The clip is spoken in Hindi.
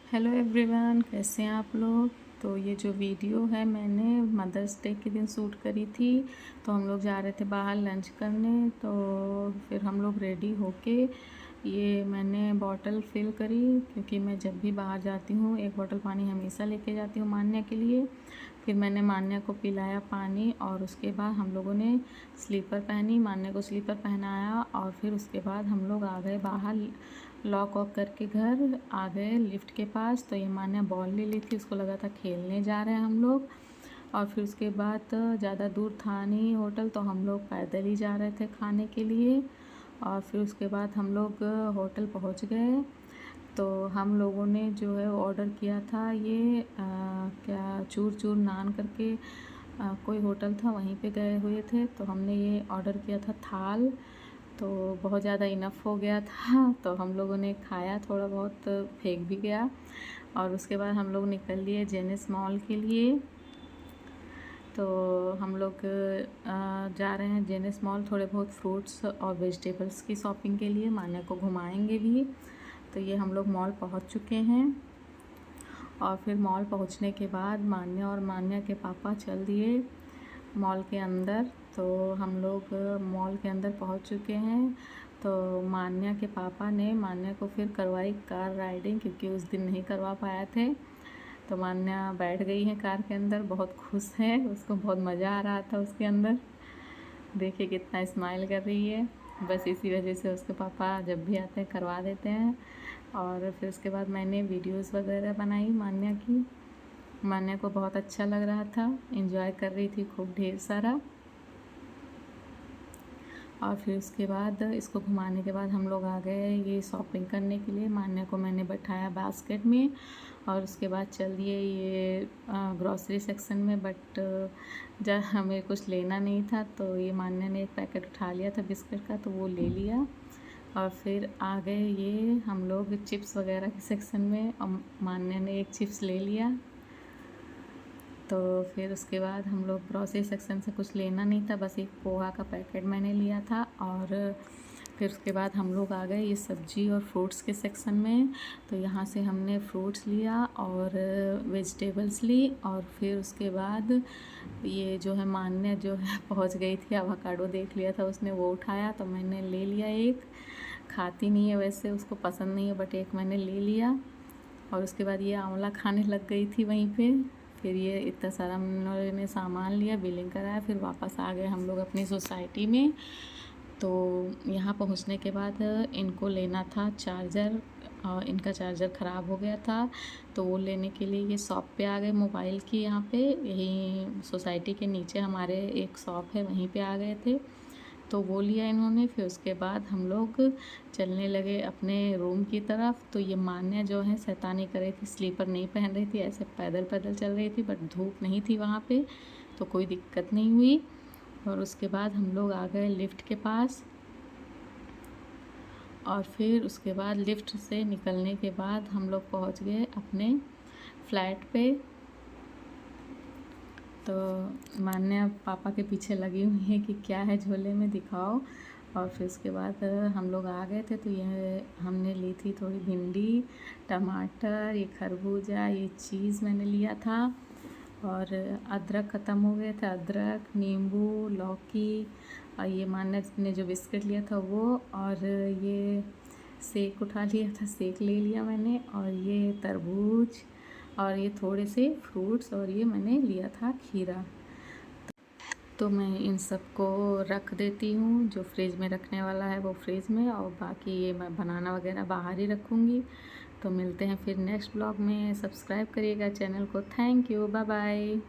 हेलो एवरीवन, कैसे हैं आप लोग। तो ये जो वीडियो है मैंने मदर्स डे के दिन शूट करी थी। तो हम लोग जा रहे थे बाहर लंच करने, तो फिर हम लोग रेडी होके ये मैंने बॉटल फिल करी, क्योंकि मैं जब भी बाहर जाती हूँ एक बॉटल पानी हमेशा लेके जाती हूँ मान्या के लिए। फिर मैंने मान्या को पिलाया पानी और उसके बाद हम लोगों ने स्लीपर पहनी, मान्या को स्लीपर पहनाया और फिर उसके बाद हम लोग आ गए बाहर, लॉक वॉक करके घर आ गए लिफ्ट के पास। तो ये मान्या बॉल ले ली थी, उसको लगा था खेलने जा रहे हैं हम लोग। और फिर उसके बाद ज़्यादा दूर था नहीं होटल, तो हम लोग पैदल ही जा रहे थे खाने के लिए। और फिर उसके बाद हम लोग होटल पहुंच गए। तो हम लोगों ने जो है ऑर्डर किया था ये क्या चूर चूर नान करके कोई होटल था, वहीं पे गए हुए थे। तो हमने ये ऑर्डर किया था थाल। तो बहुत ज़्यादा इनफ हो गया था, तो हम लोगों ने खाया, थोड़ा बहुत फेंक भी गया। और उसके बाद हम लोग निकल लिए जेनिस मॉल के लिए। तो हम लोग जा रहे हैं जेनिस मॉल, थोड़े बहुत फ्रूट्स और वेजिटेबल्स की शॉपिंग के लिए, मान्या को घुमाएंगे भी। तो ये हम लोग मॉल पहुंच चुके हैं। और फिर मॉल पहुंचने के बाद मान्या और मान्या के पापा चल दिए मॉल के अंदर। तो हम लोग मॉल के अंदर पहुंच चुके हैं। तो मान्या के पापा ने मान्या को फिर करवाई कार राइडिंग, क्योंकि उस दिन नहीं करवा पाए थे। तो मान्या बैठ गई है कार के अंदर, बहुत खुश है, उसको बहुत मज़ा आ रहा था उसके अंदर। देखिए कितना स्माइल कर रही है। बस इसी वजह से उसके पापा जब भी आते हैं करवा देते हैं। और फिर उसके बाद मैंने वीडियोस वगैरह बनाई मान्या की। मान्या को बहुत अच्छा लग रहा था, एंजॉय कर रही थी खूब ढेर सारा। और फिर उसके बाद इसको घुमाने के बाद हम लोग आ गए ये शॉपिंग करने के लिए। मान्या को मैंने बैठाया बास्केट में और उसके बाद चल दिए ये ग्रॉसरी सेक्शन में। बट जब हमें कुछ लेना नहीं था, तो ये मान्या ने एक पैकेट उठा लिया था बिस्किट का, तो वो ले लिया। और फिर आ गए ये हम लोग चिप्स वगैरह के सेक्शन में, और मान्या ने एक चिप्स ले लिया। तो फिर उसके बाद हम लोग ग्रॉसरी सेक्शन से कुछ लेना नहीं था, बस एक पोहा का पैकेट मैंने लिया था। और फिर उसके बाद हम लोग आ गए ये सब्जी और फ्रूट्स के सेक्शन में। तो यहाँ से हमने फ्रूट्स लिया और वेजिटेबल्स ली। और फिर उसके बाद ये जो है मान्या जो है पहुँच गई थी, एवोकाडो देख लिया था उसने, वो उठाया, तो मैंने ले लिया एक। खाती नहीं है वैसे, उसको पसंद नहीं है, बट एक मैंने ले लिया। और उसके बाद ये आंवला खाने लग गई थी वहीं पे। फिर ये इतना सारा हम लोगों ने सामान लिया, बिलिंग कराया, फिर वापस आ गए हम लोग अपनी सोसाइटी में। तो यहाँ पहुँचने के बाद इनको लेना था चार्जर, और इनका चार्जर ख़राब हो गया था। तो वो लेने के लिए ये शॉप पे आ गए मोबाइल की, यहाँ पे यहीं सोसाइटी के नीचे हमारे एक शॉप है, वहीं पे आ गए थे। तो वो लिया इन्होंने। फिर उसके बाद हम लोग चलने लगे अपने रूम की तरफ। तो ये मान्या जो है शैतानी कर रही थी, स्लीपर नहीं पहन रही थी, ऐसे पैदल पैदल चल रही थी, बट धूप नहीं थी वहाँ पे, तो कोई दिक्कत नहीं हुई। और उसके बाद हम लोग आ गए लिफ्ट के पास। और फिर उसके बाद लिफ्ट से निकलने के बाद हम लोग पहुँच गए अपने फ्लैट पे। तो मान्या पापा के पीछे लगी हुई है कि क्या है झोले में, दिखाओ। और फिर उसके बाद हम लोग आ गए थे। तो ये हमने ली थी थोड़ी भिंडी, टमाटर, ये खरबूजा, ये चीज़ मैंने लिया था। और अदरक ख़त्म हो गए थे, अदरक, नींबू, लौकी, और ये मान्या ने जो बिस्किट लिया था वो। और ये सेक उठा लिया था, सेक ले लिया मैंने। और ये तरबूज, और ये थोड़े से फ्रूट्स, और ये मैंने लिया था खीरा। तो मैं इन सब को रख देती हूँ, जो फ्रिज में रखने वाला है वो फ्रिज में, और बाकी ये मैं बनाना वगैरह बाहर ही रखूँगी। तो मिलते हैं फिर नेक्स्ट ब्लॉग में। सब्सक्राइब करिएगा चैनल को। Thank you, bye bye.